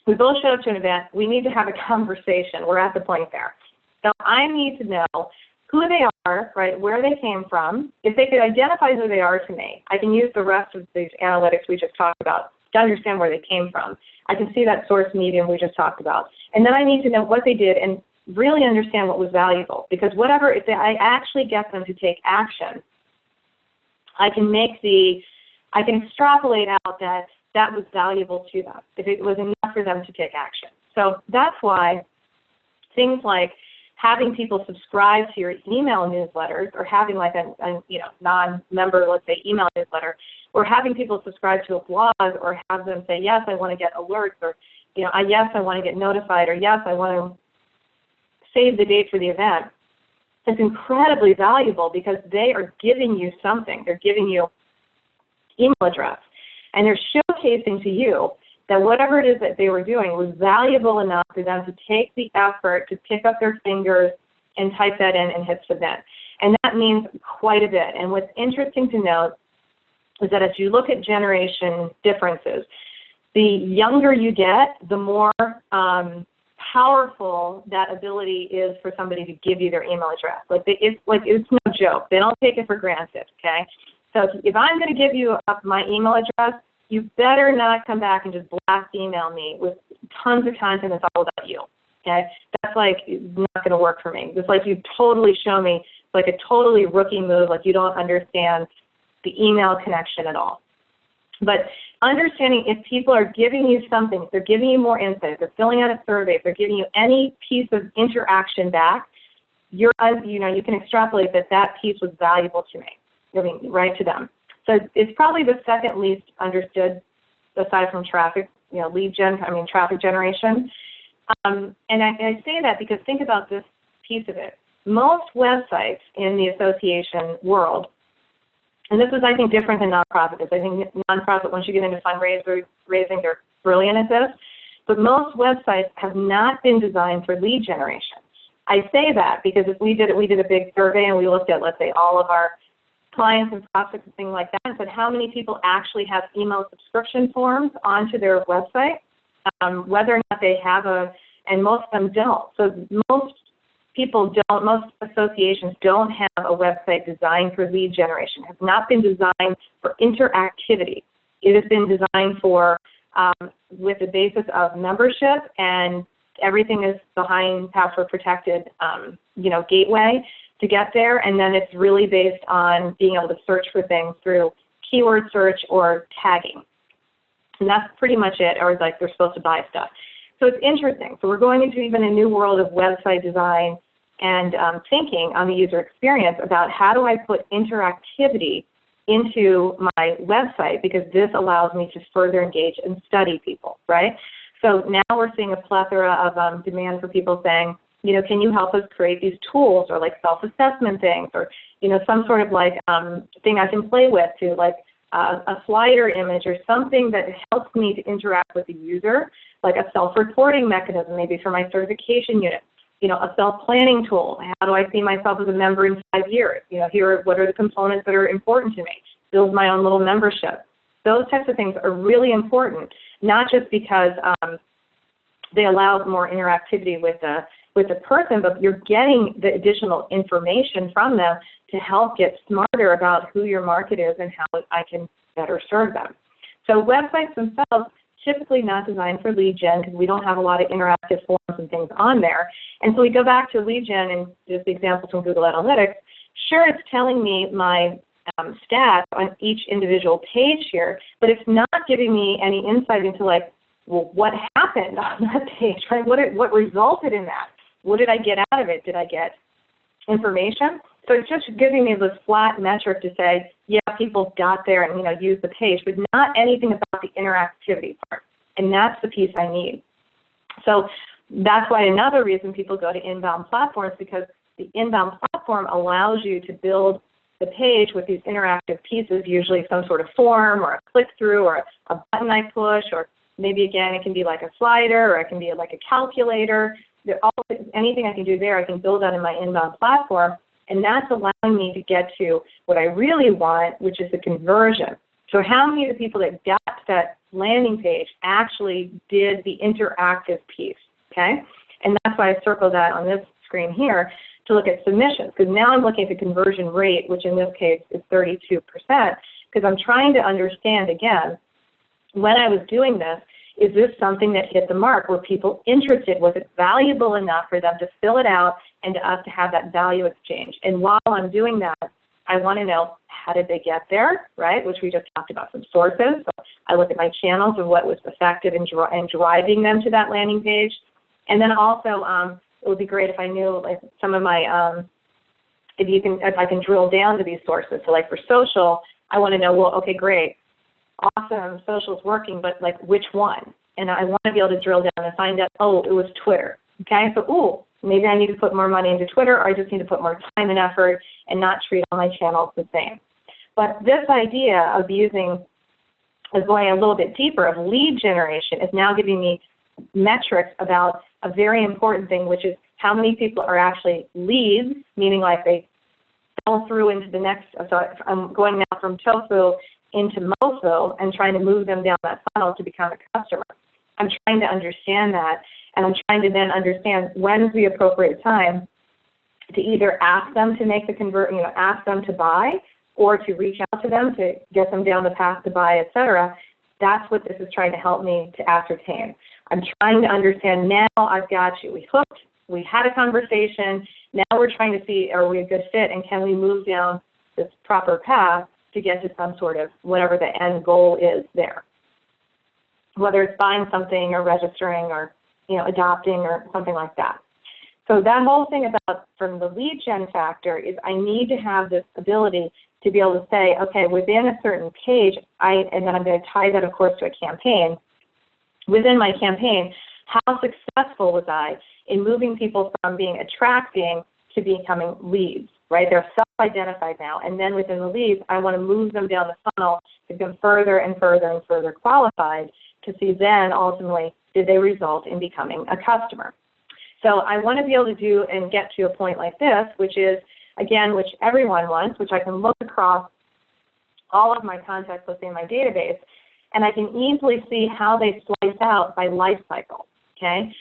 We both showed up to an event. We need to have a conversation. We're at the point there. So I need to know who they are, right, where they came from. If they could identify who they are to me, I can use the rest of these analytics we just talked about to understand where they came from. I can see that source medium we just talked about. And then I need to know what they did and really understand what was valuable. Because if I actually get them to take action, I can extrapolate out that was valuable to them, if it was enough for them to take action. So that's why things like having people subscribe to your email newsletters, or having like a non-member, let's say, email newsletter, or having people subscribe to a blog, or have them say, yes, I want to get alerts, or yes, I want to get notified, or yes, I want to save the date for the event. It's incredibly valuable because they are giving you something. They're giving you email address, and they're showcasing to you that whatever it is that they were doing was valuable enough for them to take the effort to pick up their fingers and type that in and hit submit. And that means quite a bit. And what's interesting to note is that as you look at generation differences, the younger you get, the more powerful that ability is for somebody to give you their email address. It's no joke. They don't take it for granted, okay? So if I'm going to give you my email address, you better not come back and just blast email me with tons of content that's all about you, okay? That's like not going to work for me. It's like you totally show me like a totally rookie move, like you don't understand the email connection at all. But understanding if people are giving you something, if they're giving you more insight, if they're filling out a survey, if they're giving you any piece of interaction back, you can extrapolate that piece was valuable to me, right to them. So it's probably the second least understood, aside from traffic, traffic generation. And I say that because think about this piece of it. Most websites in the association world, and this is, I think, different than nonprofit. I think nonprofit, once you get into fundraising, they're brilliant at this. But most websites have not been designed for lead generation. I say that because if we did a big survey and we looked at, let's say, all of our clients and prospects and things like that, and said how many people actually have email subscription forms onto their website, whether or not they have and most of them don't. So most associations don't have a website designed for lead generation. It has not been designed for interactivity. It has been designed for, with the basis of membership, and everything is behind password protected, gateway to get there, and then it's really based on being able to search for things through keyword search or tagging. And that's pretty much it, or like they're supposed to buy stuff. So it's interesting. So we're going into even a new world of website design and thinking on the user experience about how do I put interactivity into my website, because this allows me to further engage and study people, right? So now we're seeing a plethora of demand for people saying, can you help us create these tools, or like self-assessment things, or, some sort of like thing I can play with to like a slider image or something that helps me to interact with the user, like a self-reporting mechanism maybe for my certification unit, a self-planning tool. How do I see myself as a member in 5 years? What are the components that are important to me? Build my own little membership. Those types of things are really important, not just because they allow more interactivity with the person, but you're getting the additional information from them to help get smarter about who your market is and how I can better serve them. So websites themselves, typically not designed for lead gen because we don't have a lot of interactive forms and things on there. And so we go back to lead gen and just the examples from Google Analytics. Sure, it's telling me my stats on each individual page here, but it's not giving me any insight into like, well, what happened on that page, right? What resulted in that? What did I get out of it? Did I get information? So it's just giving me this flat metric to say, yeah, people got there and used the page, but not anything about the interactivity part. And that's the piece I need. So that's why another reason people go to inbound platforms, because the inbound platform allows you to build the page with these interactive pieces, usually some sort of form or a click-through or a button I push, or maybe again it can be like a slider, or it can be like a calculator. Anything I can do there, I can build out in my inbound platform, and that's allowing me to get to what I really want, which is the conversion. So how many of the people that got to that landing page actually did the interactive piece, okay? And that's why I circled that on this screen here to look at submissions, because now I'm looking at the conversion rate, which in this case is 32%, because I'm trying to understand, again, when I was doing this, is this something that hit the mark? Were people interested? Was it valuable enough for them to fill it out and to us to have that value exchange? And while I'm doing that, I want to know, how did they get there, right? Which we just talked about, some sources. So I look at my channels of what was effective in driving them to that landing page. And then also, it would be great if I knew like some of my, if I can drill down to these sources. So like for social, I want to know, well, okay, great, awesome, social's working, but like which one? And I want to be able to drill down and find out, oh, it was Twitter. Okay, so maybe I need to put more money into Twitter, or I just need to put more time and effort and not treat all my channels the same. But this idea of going a little bit deeper of lead generation is now giving me metrics about a very important thing, which is how many people are actually leads, meaning like they fell through into the next, so I'm going now from tofu into mofu and trying to move them down that funnel to become a customer. I'm trying to understand that, and I'm trying to then understand when is the appropriate time to either ask them to make the ask them to buy, or to reach out to them to get them down the path to buy, etc. That's what this is trying to help me to ascertain. I'm trying to understand now. I've got you. We hooked. We had a conversation. Now we're trying to see, are we a good fit, and can we move down this proper path to get to some sort of whatever the end goal is there, whether it's buying something or registering or adopting or something like that. So that whole thing about from the lead gen factor is I need to have this ability to be able to say, okay, within a certain page, and then I'm going to tie that, of course, to a campaign. Within my campaign, how successful was I in moving people from being attracting to becoming leads, right? They're self-identified now, and then within the leads, I want to move them down the funnel to become further and further and further qualified to see then ultimately did they result in becoming a customer. So I want to be able to do and get to a point like this, which is, again, which everyone wants, which I can look across all of my contacts within my database, and I can easily see how they slice out by life cycle, okay?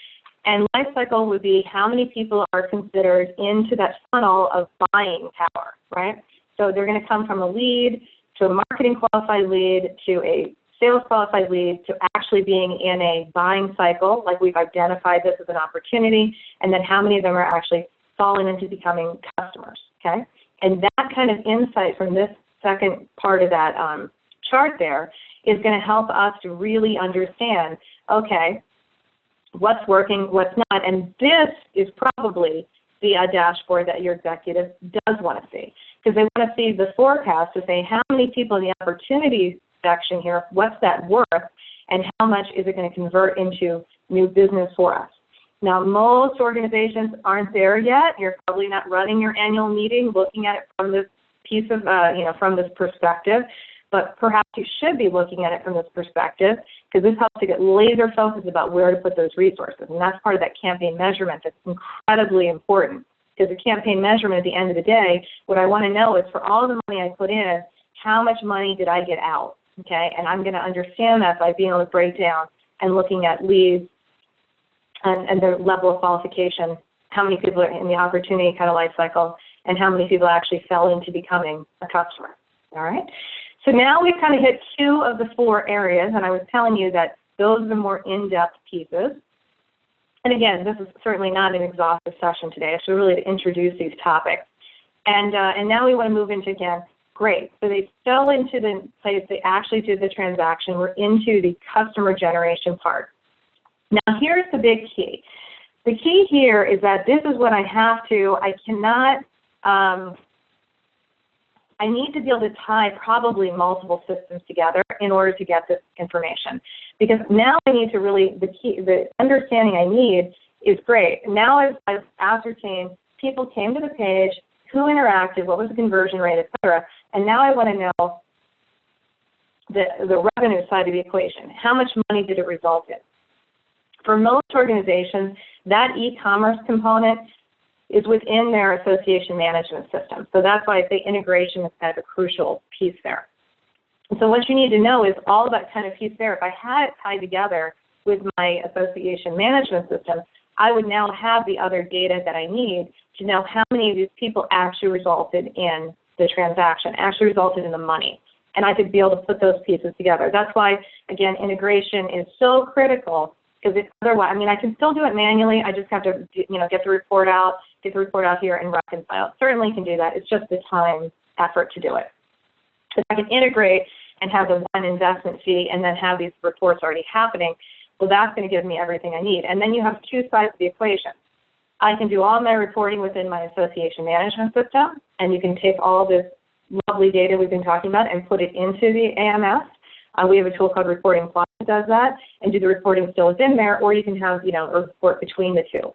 And life cycle would be how many people are considered into that funnel of buying power, right? So they're going to come from a lead to a marketing qualified lead to a sales qualified lead to actually being in a buying cycle, like we've identified this as an opportunity, and then how many of them are actually falling into becoming customers, okay? And that kind of insight from this second part of that chart there is going to help us to really understand, okay, what's working, what's not, and this is probably the dashboard that your executive does want to see, because they want to see the forecast to say how many people in the opportunity section here, what's that worth, and how much is it going to convert into new business for us. Now, most organizations aren't there yet. You're probably not running your annual meeting looking at it from this piece of, from this perspective, but perhaps you should be looking at it from this perspective, because this helps to get laser focused about where to put those resources, and that's part of that campaign measurement that's incredibly important, because the campaign measurement at the end of the day, what I want to know is for all the money I put in, how much money did I get out? Okay, and I'm going to understand that by being able to break down and looking at leads and their level of qualification, how many people are in the opportunity kind of life cycle, and how many people actually fell into becoming a customer. All right, so now we've kind of hit 2 of the 4 areas, and I was telling you that those are the more in-depth pieces. And again, this is certainly not an exhaustive session today, so really to introduce these topics. And now we want to move into, again, great. So they fell into the place, they actually did the transaction. We're into the customer generation part. Now here's the big key. The key here is that this is what I have to, I cannot, I need to be able to tie probably multiple systems together in order to get this information. Because now I need to really, the understanding I need is great. Now I've ascertained people came to the page, who interacted, what was the conversion rate, et cetera. And now I want to know the revenue side of the equation. How much money did it result in? For most organizations, that e-commerce component is within their association management system. So that's why I say integration is kind of a crucial piece there. And so what you need to know is all that kind of piece there. If I had it tied together with my association management system, I would now have the other data that I need to know how many of these people actually resulted in the transaction, actually resulted in the money. And I could be able to put those pieces together. That's why, again, integration is so critical, because otherwise, I mean, I can still do it manually. I just have to, get the report out here and reconcile. Certainly can do that. It's just the time, effort to do it. If I can integrate and have the one investment fee and then have these reports already happening, well, that's going to give me everything I need. And then you have 2 sides of the equation. I can do all my reporting within my association management system, and you can take all this lovely data we've been talking about and put it into the AMS. We have a tool called Reporting Plus that does that, and do the reporting still within there, or you can have, a report between the two.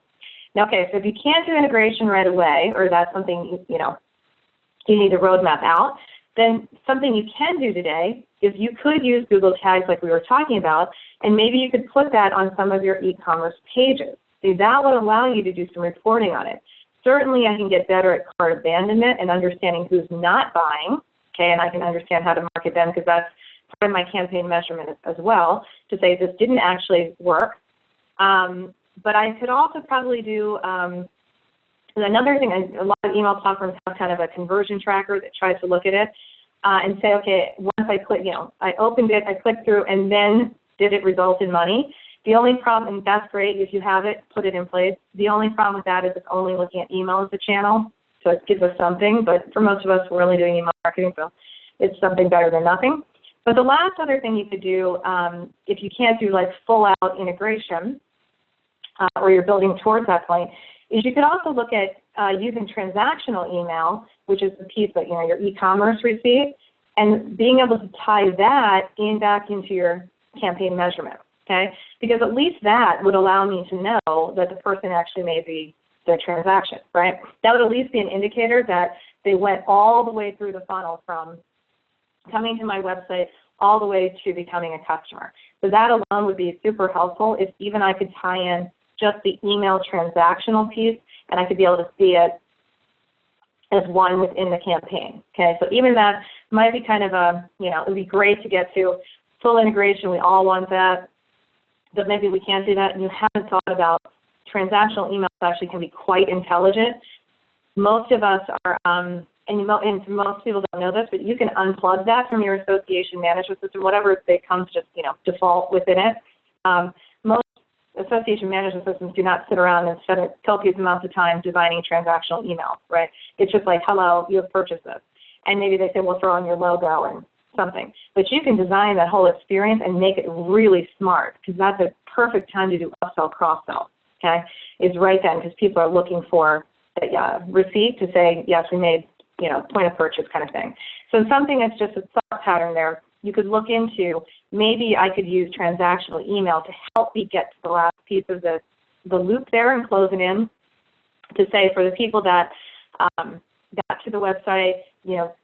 Now, okay, so if you can't do integration right away, or that's something, you need to roadmap out, then something you can do today is you could use Google Tags like we were talking about, and maybe you could put that on some of your e-commerce pages. See, that would allow you to do some reporting on it. Certainly, I can get better at cart abandonment and understanding who's not buying, okay, and I can understand how to market them because that's part of my campaign measurement as well, to say this didn't actually work. But I could also probably do another thing. A lot of email platforms have kind of a conversion tracker that tries to look at it and say, okay, once I click, I opened it, I clicked through, and then did it result in money? The only problem, and that's great if you have it, put it in place. The only problem with that is it's only looking at email as a channel, so it gives us something. But for most of us, we're only doing email marketing, so it's something better than nothing. But the last other thing you could do, if you can't do like full-out integration, or you're building towards that point, is you could also look at using transactional email, which is the piece that, your e-commerce receipt, and being able to tie that back into your campaign measurement, okay? Because at least that would allow me to know that the person actually made the transaction, right? That would at least be an indicator that they went all the way through the funnel from coming to my website all the way to becoming a customer. So that alone would be super helpful if even I could tie in just the email transactional piece, and I could be able to see it as one within the campaign. Okay, so even that might be kind of it would be great to get to full integration. We all want that, but maybe we can't do that, and you haven't thought about transactional emails actually can be quite intelligent. Most of us are, and most people don't know this, but you can unplug that from your association management system, whatever it comes just default within it. Most association management systems do not sit around and spend copious amounts of time designing transactional email, right? It's just like, hello, you have purchased this. And maybe they say, we'll throw on your logo and something. But you can design that whole experience and make it really smart, because that's a perfect time to do upsell, cross-sell, okay? Is right then, because people are looking for a receipt to say, yes, we made, point of purchase kind of thing. So something that's just a thought pattern there, you could look into, maybe I could use transactional email to help me get to the last piece of the loop there and close it in, to say for the people that got to the website,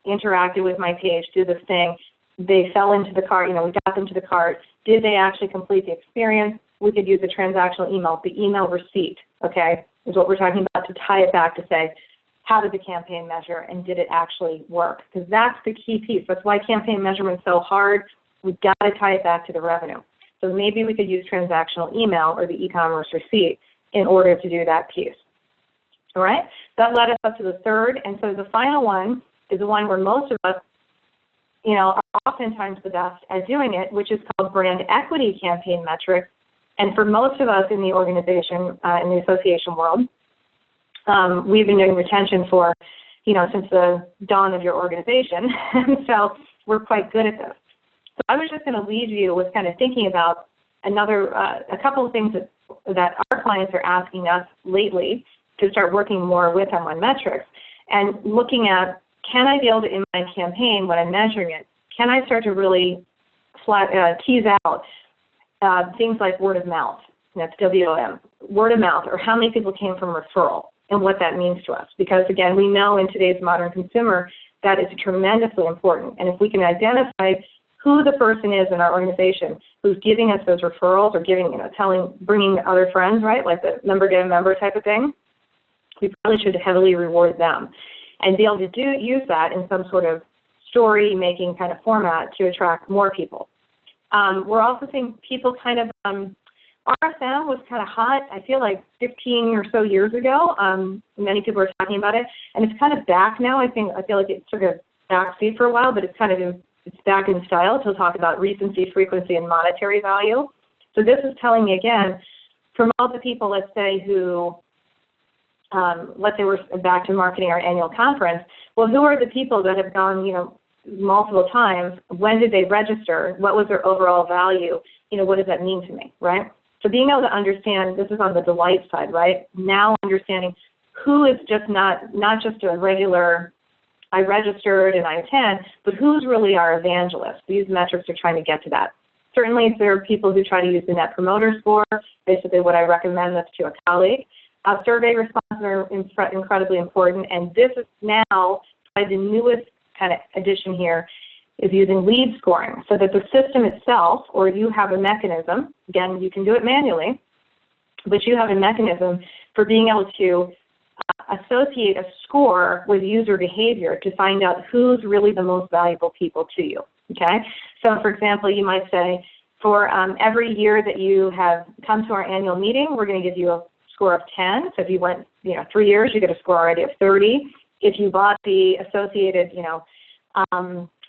interacted with my page, do this thing, they fell into the cart, we got them to the cart, did they actually complete the experience? We could use a transactional email, the email receipt, okay, is what we're talking about, to tie it back to say, how did the campaign measure and did it actually work? Because that's the key piece. That's why campaign measurement is so hard. We've got to tie it back to the revenue. So maybe we could use transactional email or the e-commerce receipt in order to do that piece. All right? That led us up to the third. And so the final one is the one where most of us, are oftentimes the best at doing it, which is called brand equity campaign metrics. And for most of us in the organization, in the association world, we've been doing retention for, since the dawn of your organization. And so we're quite good at this. So I was just going to leave you with kind of thinking about a couple of things that our clients are asking us lately to start working more with them on metrics, and looking at, can I be able to, in my campaign, when I'm measuring it, can I start to really tease out things like word of mouth, that's WOM, word of mouth, or how many people came from referral, and what that means to us. Because again, we know in today's modern consumer that is tremendously important. And if we can identify who the person is in our organization who's giving us those referrals, or bringing other friends, right, like the member get a member type of thing, we probably should heavily reward them and be able to use that in some sort of story-making kind of format to attract more people. We're also seeing people kind of, RSM was kind of hot, I feel like 15 or so years ago. Many people are talking about it, and it's kind of back now. I feel like it took a backseat for a while, but it's back in style to talk about recency, frequency, and monetary value. So this is telling me again, from all the people, let's say, who, let's say we're back to marketing our annual conference, well, who are the people that have gone, multiple times? When did they register? What was their overall value? What does that mean to me, right? So being able to understand, this is on the delight side, right? Now understanding who is just not just a regular, I registered and I attend, but who's really our evangelist. These metrics are trying to get to that. Certainly, if there are people who try to use the Net Promoter Score, basically what I recommend that's to a colleague. Survey responses are incredibly important, and this is now the newest kind of addition here is using lead scoring, so that the system itself, or you have a mechanism, again, you can do it manually, but you have a mechanism for being able to associate a score with user behavior to find out who's really the most valuable people to you, okay? So for example, you might say, for every year that you have come to our annual meeting, we're going to give you a score of 10. So if you went, 3 years, you get a score already of 30. If you bought the associated,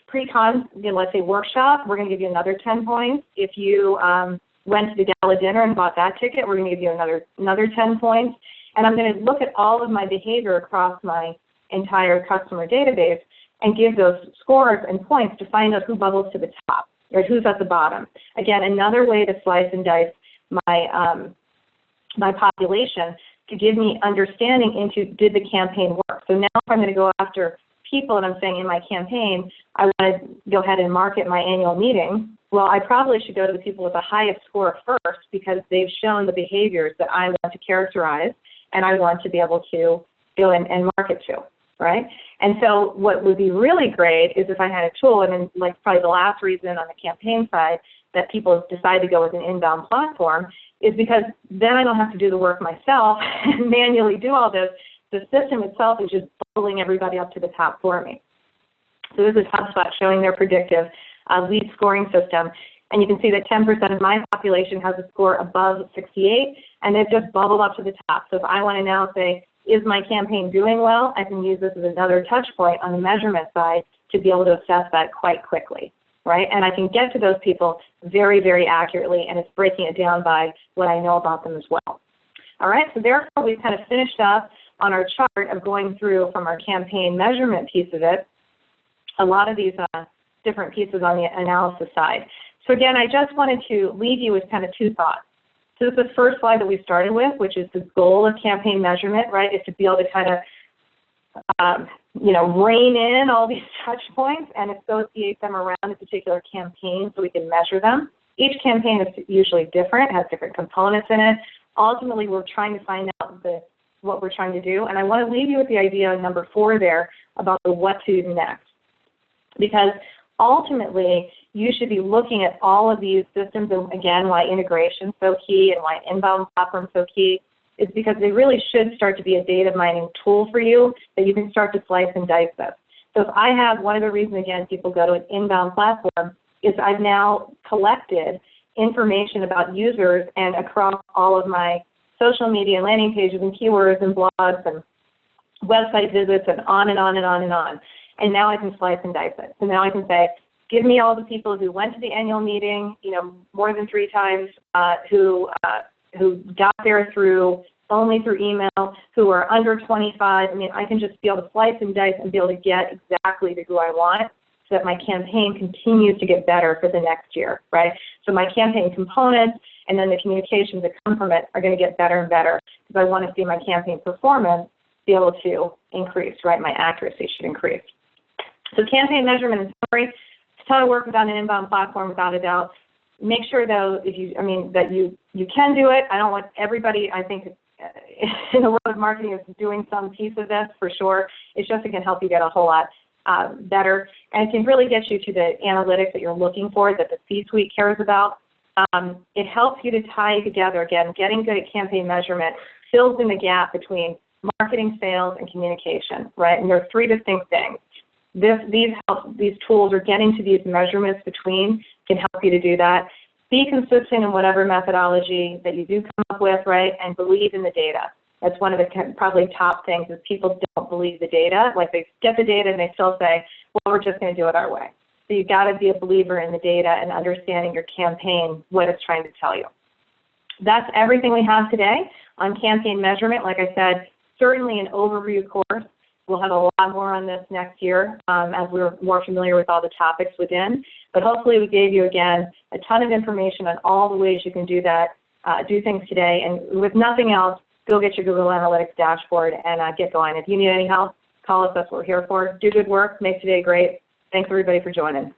pre-con, let's say workshop, we're going to give you another 10 points. If you went to the gala dinner and bought that ticket, we're going to give you another 10 points. And I'm going to look at all of my behavior across my entire customer database and give those scores and points to find out who bubbles to the top or who's at the bottom. Again, another way to slice and dice my population to give me understanding into, did the campaign work? So now if I'm going to go after people and I'm saying in my campaign, I want to go ahead and market my annual meeting, well, I probably should go to the people with the highest score first because they've shown the behaviors that I want to characterize and I want to be able to go and market to, right? And so what would be really great is if I had a tool, and then like probably the last reason on the campaign side that people decide to go with an inbound platform is because then I don't have to do the work myself and manually do all this. The system itself is just bubbling everybody up to the top for me. So this is HubSpot showing their predictive lead scoring system. And you can see that 10% of my population has a score above 68, and they've just bubbled up to the top. So if I want to now say, is my campaign doing well, I can use this as another touch point on the measurement side to be able to assess that quite quickly, right? And I can get to those people very, very accurately, and it's breaking it down by what I know about them as well. All right, so therefore we've kind of finished up on our chart of going through from our campaign measurement piece of it, a lot of these different pieces on the analysis side. So again, I just wanted to leave you with kind of two thoughts. So this is the first slide that we started with, which is the goal of campaign measurement, right, is to be able to kind of, rein in all these touch points and associate them around a particular campaign so we can measure them. Each campaign is usually different, has different components in it. Ultimately, we're trying to find out what we're trying to do. And I want to leave you with the idea on number 4 there about the what to do next. Because ultimately, you should be looking at all of these systems, and again, why integration is so key and why inbound platform is so key is because they really should start to be a data mining tool for you that you can start to slice and dice this. So if I have, one of the reasons, again, people go to an inbound platform is I've now collected information about users and across all of my social media landing pages and keywords and blogs and website visits and on and on and on and on. And now I can slice and dice it. So now I can say, give me all the people who went to the annual meeting, more than 3 times, who got there only through email, who are under 25. I mean, I can just be able to slice and dice and be able to get exactly to who I want so that my campaign continues to get better for the next year, right? So my campaign components and then the communications that come from it are going to get better and better because I want to see my campaign performance be able to increase, right? My accuracy should increase. So campaign measurement and summary, it's a ton of work without an inbound platform, without a doubt. Make sure, though, that you can do it. I don't want everybody, I think, in the world of marketing is doing some piece of this for sure. It's just it can help you get a whole lot better. And it can really get you to the analytics that you're looking for, that the C-suite cares about. It helps you to tie together, again, getting good at campaign measurement fills in the gap between marketing, sales, and communication, right? And there are 3 distinct things. These tools are getting to these measurements between can help you to do that. Be consistent in whatever methodology that you do come up with, right, and believe in the data. That's one of the probably top things is people don't believe the data. Like they get the data and they still say, well, we're just going to do it our way. So you've got to be a believer in the data and understanding your campaign, what it's trying to tell you. That's everything we have today on campaign measurement. Like I said, certainly an overview course. We'll have a lot more on this next year as we're more familiar with all the topics within. But hopefully we gave you, again, a ton of information on all the ways you can do that do things today. And with nothing else, go get your Google Analytics dashboard and get going. If you need any help, call us. That's what we're here for. Do good work. Make today great. Thanks, everybody, for joining.